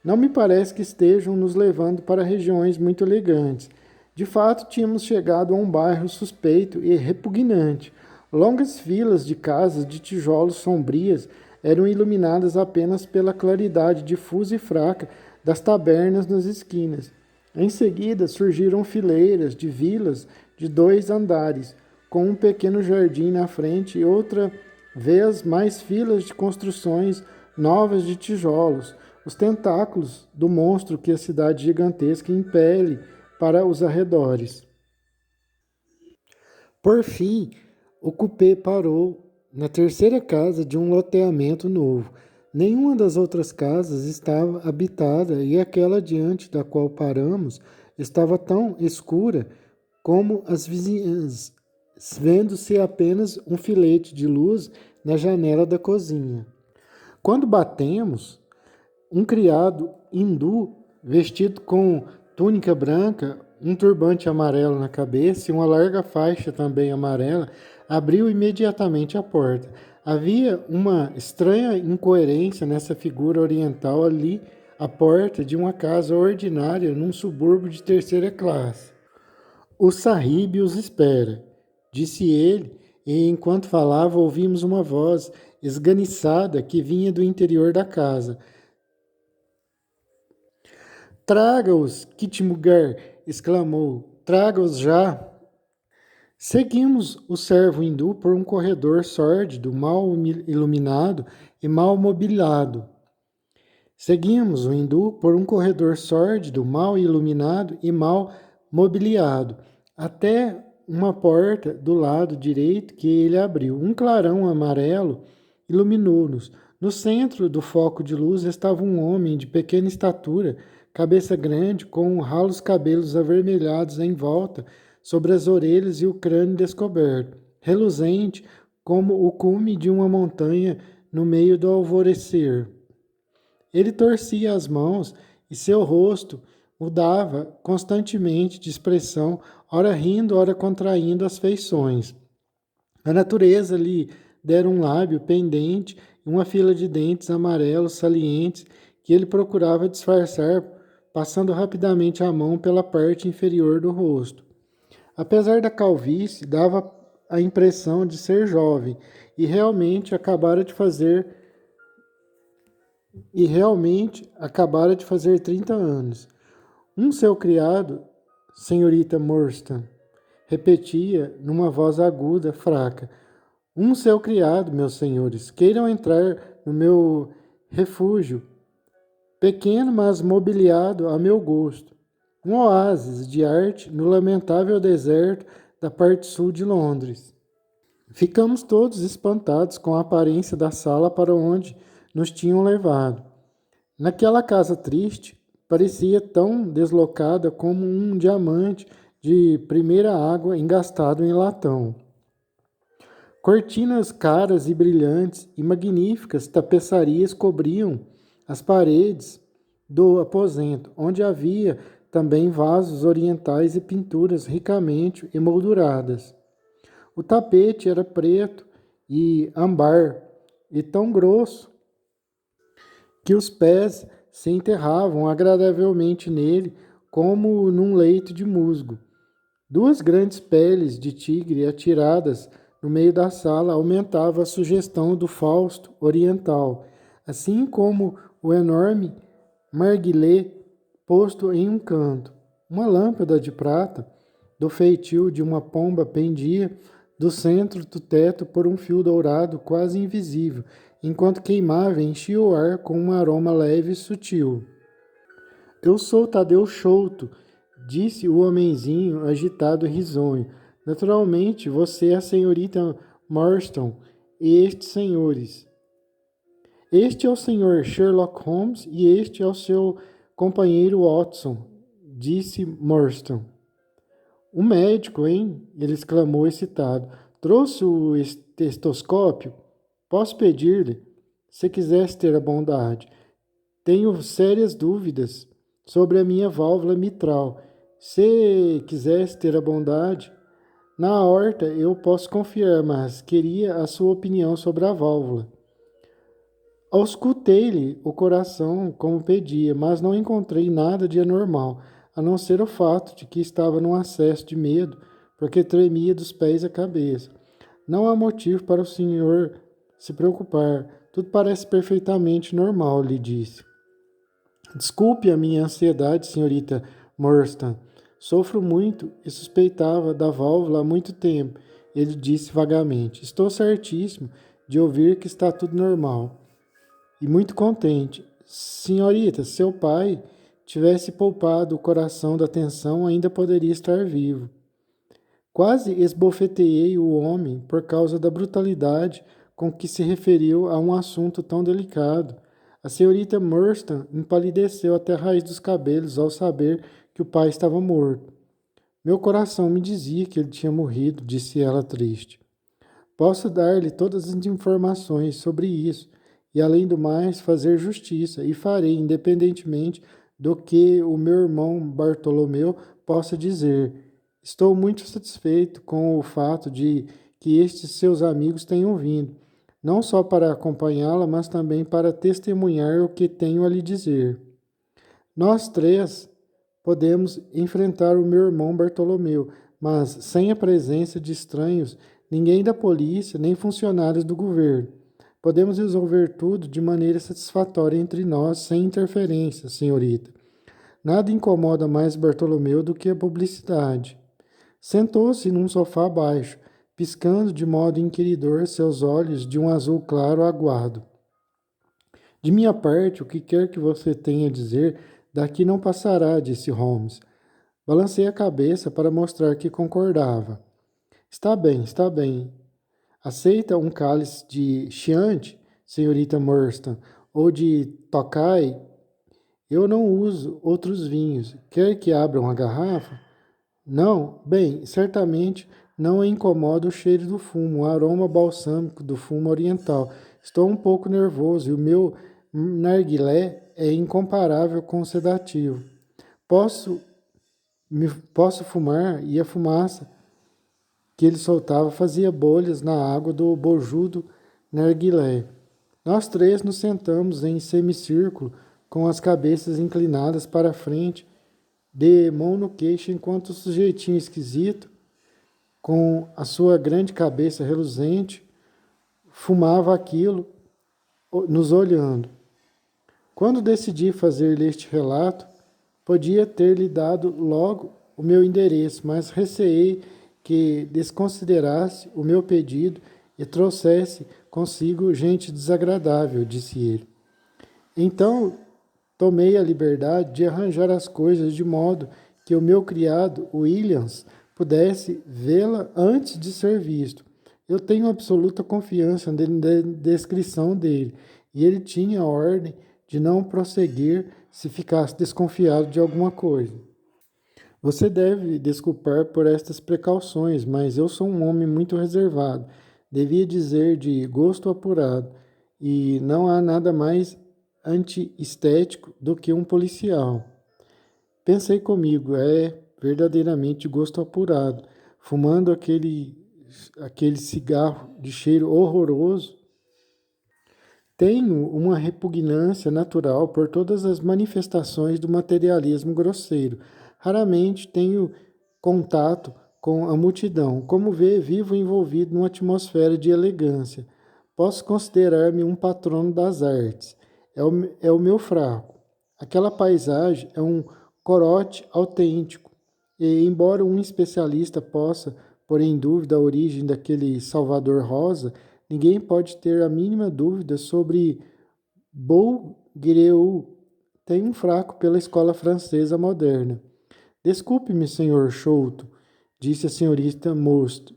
Não me parece que estejam nos levando para regiões muito elegantes. De fato, tínhamos chegado a um bairro suspeito e repugnante. Longas filas de casas de tijolos sombrias eram iluminadas apenas pela claridade difusa e fraca das tabernas nas esquinas. Em seguida, surgiram fileiras de vilas de 2 andares, com um pequeno jardim na frente e outra vez mais filas de construções novas de tijolos, os tentáculos do monstro que a cidade gigantesca impele para os arredores. Por fim, o cupê parou na terceira casa de um loteamento novo. Nenhuma das outras casas estava habitada e aquela diante da qual paramos estava tão escura como as vizinhas, vendo-se apenas um filete de luz na janela da cozinha. Quando batemos, um criado hindu, vestido com túnica branca, um turbante amarelo na cabeça e uma larga faixa também amarela, abriu imediatamente a porta. Havia uma estranha incoerência nessa figura oriental ali, à porta de uma casa ordinária num subúrbio de terceira classe. O Sahib os espera, disse ele, e enquanto falava ouvimos uma voz esganiçada que vinha do interior da casa. Traga-os, Kitmugar, exclamou. Traga-os já. Seguimos o servo hindu por um corredor sórdido, mal iluminado e mal mobiliado. Seguimos o hindu por um corredor sórdido, mal iluminado e mal mobiliado, até uma porta do lado direito que ele abriu. Um clarão amarelo iluminou-nos. No centro do foco de luz estava um homem de pequena estatura, cabeça grande, com ralos cabelos avermelhados em volta, sobre as orelhas e o crânio descoberto, reluzente como o cume de uma montanha no meio do alvorecer. Ele torcia as mãos e seu rosto mudava constantemente de expressão, ora rindo, ora contraindo as feições. A natureza lhe dera um lábio pendente e uma fila de dentes amarelos salientes que ele procurava disfarçar, passando rapidamente a mão pela parte inferior do rosto. Apesar da calvície, dava a impressão de ser jovem e acabara de fazer 30 anos. Um seu criado, senhorita Morstan, repetia numa voz aguda, fraca. Um seu criado, meus senhores, queiram entrar no meu refúgio, pequeno, mas mobiliado a meu gosto. Um oásis de arte no lamentável deserto da parte sul de Londres. Ficamos todos espantados com a aparência da sala para onde nos tinham levado. Naquela casa triste, parecia tão deslocada como um diamante de primeira água engastado em latão. Cortinas caras e brilhantes e magníficas tapeçarias cobriam as paredes do aposento, onde havia também vasos orientais e pinturas ricamente emolduradas. O tapete era preto e âmbar e tão grosso que os pés se enterravam agradavelmente nele como num leito de musgo. Duas grandes peles de tigre atiradas no meio da sala aumentavam a sugestão do Fausto oriental, assim como o enorme narguilé posto em um canto. Uma lâmpada de prata, do feitio de uma pomba, pendia do centro do teto por um fio dourado quase invisível, enquanto queimava e enchia o ar com um aroma leve e sutil. Eu sou Tadeu Chouto, disse o homenzinho agitado e risonho. Naturalmente, você é a senhorita Morstan e estes senhores. Este é o senhor Sherlock Holmes e este é o seu companheiro Watson, disse Morstan. O médico, hein? Ele exclamou excitado. Trouxe o estetoscópio? Posso pedir-lhe, se quisesse ter a bondade. Tenho sérias dúvidas sobre a minha válvula mitral. Se quisesse ter a bondade, na aorta eu posso confiar, mas queria a sua opinião sobre a válvula. Auscultei-lhe o coração como pedia, mas não encontrei nada de anormal, a não ser o fato de que estava num acesso de medo, porque tremia dos pés à cabeça. Não há motivo para o senhor se preocupar. Tudo parece perfeitamente normal, lhe disse. Desculpe a minha ansiedade, senhorita Morstan. Sofro muito e suspeitava da válvula há muito tempo. Ele disse vagamente. Estou certíssimo de ouvir que está tudo normal. E muito contente. Senhorita, seu pai tivesse poupado o coração da tensão, ainda poderia estar vivo. Quase esbofeteei o homem por causa da brutalidade com que se referiu a um assunto tão delicado. A senhorita Morstan empalideceu até a raiz dos cabelos ao saber que o pai estava morto. Meu coração me dizia que ele tinha morrido, disse ela triste. Posso dar-lhe todas as informações sobre isso e, além do mais, fazer justiça, e farei, independentemente do que o meu irmão Bartolomeu possa dizer. Estou muito satisfeito com o fato de que estes seus amigos tenham vindo, não só para acompanhá-la, mas também para testemunhar o que tenho a lhe dizer. Nós três podemos enfrentar o meu irmão Bartolomeu, mas sem a presença de estranhos, ninguém da polícia, nem funcionários do governo. Podemos resolver tudo de maneira satisfatória entre nós, sem interferência, senhorita. Nada incomoda mais Bartolomeu do que a publicidade. Sentou-se num sofá baixo, piscando de modo inquiridor seus olhos de um azul claro aguado. De minha parte, o que quer que você tenha a dizer, daqui não passará, disse Holmes. Balancei a cabeça para mostrar que concordava. Está bem, está bem. Aceita um cálice de Chianti, senhorita Morstan, ou de Tokai? Eu não uso outros vinhos. Quer que abra uma garrafa? Não? Bem, certamente não a incomoda o cheiro do fumo, o aroma balsâmico do fumo oriental. Estou um pouco nervoso e o meu narguilé é incomparável com o sedativo. Posso fumar e a fumaça que ele soltava fazia bolhas na água do bojudo narguilé. Nós três nos sentamos em semicírculo, com as cabeças inclinadas para a frente, de mão no queixo, enquanto o sujeitinho esquisito com a sua grande cabeça reluzente, fumava aquilo, nos olhando. Quando decidi fazer-lhe este relato, podia ter-lhe dado logo o meu endereço, mas receei que desconsiderasse o meu pedido e trouxesse consigo gente desagradável, disse ele. Então tomei a liberdade de arranjar as coisas de modo que o meu criado, Williams, pudesse vê-la antes de ser visto. Eu tenho absoluta confiança na descrição dele, e ele tinha a ordem de não prosseguir se ficasse desconfiado de alguma coisa. Você deve desculpar por estas precauções, mas eu sou um homem muito reservado, devia dizer de gosto apurado, e não há nada mais antiestético do que um policial. Pensei comigo, é verdadeiramente gosto apurado, fumando aquele cigarro de cheiro horroroso. Tenho uma repugnância natural por todas as manifestações do materialismo grosseiro. Raramente tenho contato com a multidão. Como vê, vivo envolvido numa atmosfera de elegância. Posso considerar-me um patrono das artes. É o meu fraco. Aquela paisagem é um corote autêntico. E, embora um especialista possa pôr em dúvida a origem daquele Salvador Rosa, ninguém pode ter a mínima dúvida sobre Bouguereau. Tem um fraco pela escola francesa moderna. Desculpe-me, senhor Chouto, disse a senhorita Most.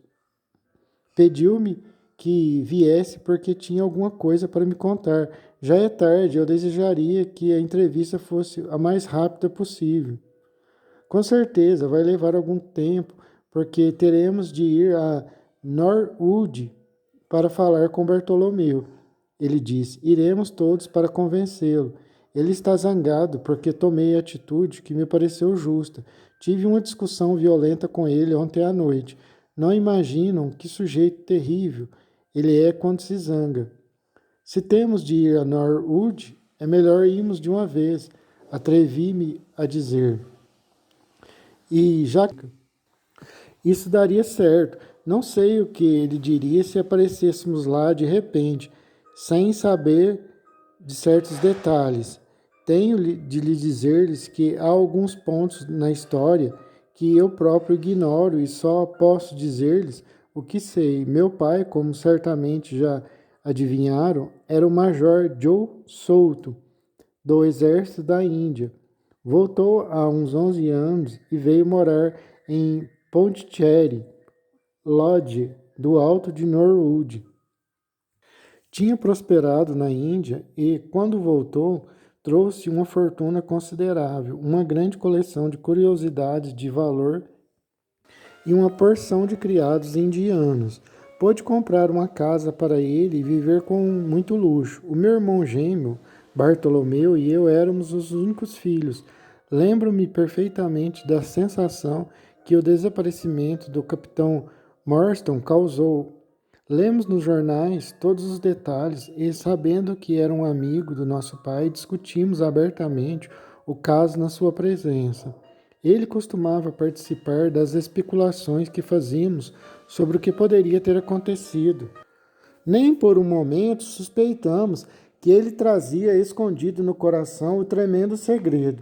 Pediu-me que viesse porque tinha alguma coisa para me contar. Já é tarde, eu desejaria que a entrevista fosse a mais rápida possível. Com certeza, vai levar algum tempo, porque teremos de ir a Norwood para falar com Bartolomeu. Ele disse, iremos todos para convencê-lo. Ele está zangado porque tomei a atitude que me pareceu justa. Tive uma discussão violenta com ele ontem à noite. Não imaginam que sujeito terrível ele é quando se zanga. Se temos de ir a Norwood, é melhor irmos de uma vez, atrevi-me a dizer. E já isso daria certo. Não sei o que ele diria se aparecêssemos lá de repente, sem saber de certos detalhes. Tenho de lhe dizer-lhes que há alguns pontos na história que eu próprio ignoro e só posso dizer-lhes o que sei. Meu pai, como certamente já adivinharam, era o Major Joe Souto, do exército da Índia. Voltou há uns 11 anos e veio morar em Pondicherry Lodge, do alto de Norwood. Tinha prosperado na Índia e, quando voltou, trouxe uma fortuna considerável, uma grande coleção de curiosidades de valor e uma porção de criados indianos. Pôde comprar uma casa para ele e viver com muito luxo. O meu irmão gêmeo, Bartolomeu, e eu éramos os únicos filhos. Lembro-me perfeitamente da sensação que o desaparecimento do capitão Morstan causou. Lemos nos jornais todos os detalhes e, sabendo que era um amigo do nosso pai, discutimos abertamente o caso na sua presença. Ele costumava participar das especulações que fazíamos sobre o que poderia ter acontecido. Nem por um momento suspeitamos que ele trazia escondido no coração o tremendo segredo,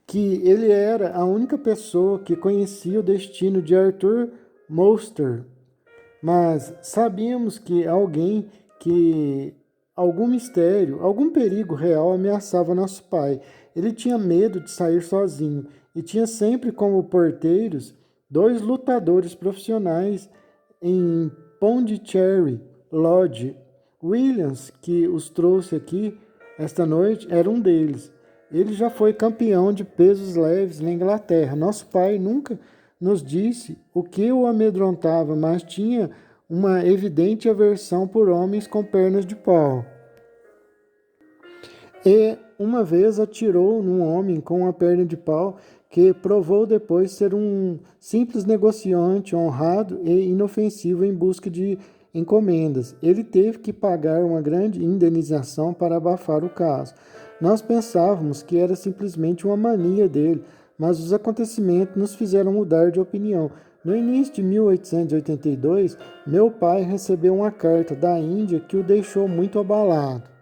que ele era a única pessoa que conhecia o destino de Arthur Moster. Mas sabíamos que algum mistério, algum perigo real ameaçava nosso pai. Ele tinha medo de sair sozinho e tinha sempre como porteiros 2 lutadores profissionais em Pondicherry Lodge. Williams, que os trouxe aqui esta noite, era um deles. Ele já foi campeão de pesos leves na Inglaterra. Nosso pai nunca nos disse o que o amedrontava, mas tinha uma evidente aversão por homens com pernas de pau. E uma vez atirou num homem com uma perna de pau que provou depois ser um simples negociante honrado e inofensivo em busca de encomendas. Ele teve que pagar uma grande indenização para abafar o caso. Nós pensávamos que era simplesmente uma mania dele, mas os acontecimentos nos fizeram mudar de opinião. No início de 1882, meu pai recebeu uma carta da Índia que o deixou muito abalado.